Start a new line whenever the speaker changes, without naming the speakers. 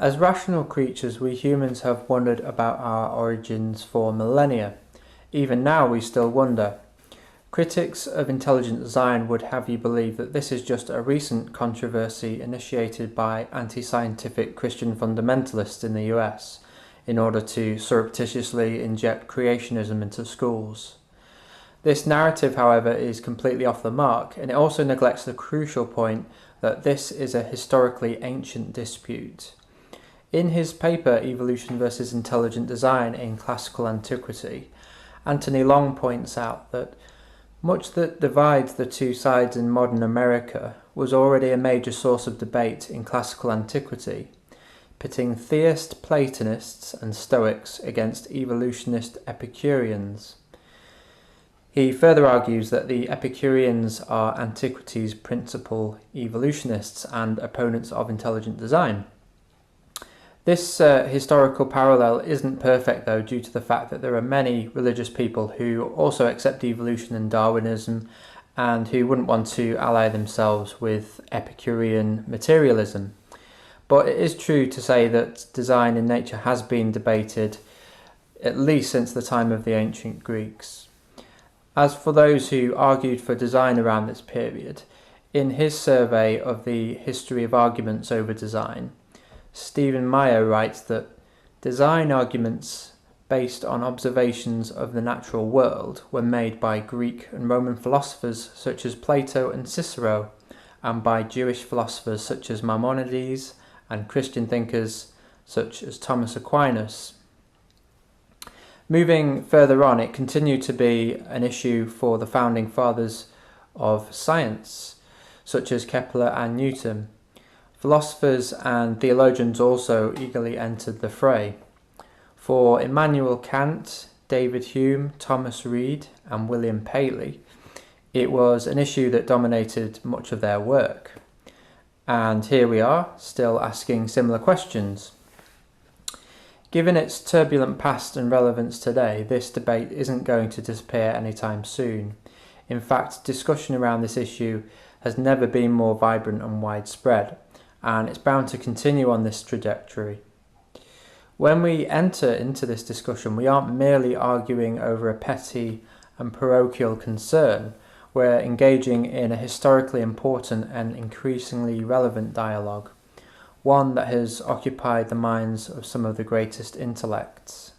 As rational creatures, we humans have wondered about our origins for millennia. Even now we still wonder. Critics of intelligent design would have you believe that this is just a recent controversy initiated by anti-scientific Christian fundamentalists in the US in order to surreptitiously inject creationism into schools. This narrative, however, is completely off the mark, and it also neglects the crucial point that this is a historically ancient dispute. In his paper Evolution versus Intelligent Design in Classical Antiquity, Anthony Long points out that much that divides the two sides in modern America was already a major source of debate in classical antiquity, pitting theist Platonists and Stoics against evolutionist Epicureans. He further argues that the Epicureans are antiquity's principal evolutionists and opponents of intelligent design. This historical parallel isn't perfect, though, due to the fact that there are many religious people who also accept evolution and Darwinism and who wouldn't want to ally themselves with Epicurean materialism. But it is true to say that design in nature has been debated at least since the time of the ancient Greeks. As for those who argued for design around this period, in his survey of the history of arguments over design, Stephen Meyer writes that design arguments based on observations of the natural world were made by Greek and Roman philosophers such as Plato and Cicero, and by Jewish philosophers such as Maimonides and Christian thinkers such as Thomas Aquinas. Moving further on, it continued to be an issue for the founding fathers of science, such as Kepler and Newton. Philosophers and theologians also eagerly entered the fray. For Immanuel Kant, David Hume, Thomas Reid, and William Paley, it was an issue that dominated much of their work. And here we are, still asking similar questions. Given its turbulent past and relevance today, this debate isn't going to disappear anytime soon. In fact, discussion around this issue has never been more vibrant and widespread, and it's bound to continue on this trajectory. When we enter into this discussion, we aren't merely arguing over a petty and parochial concern. We're engaging in a historically important and increasingly relevant dialogue, one that has occupied the minds of some of the greatest intellects.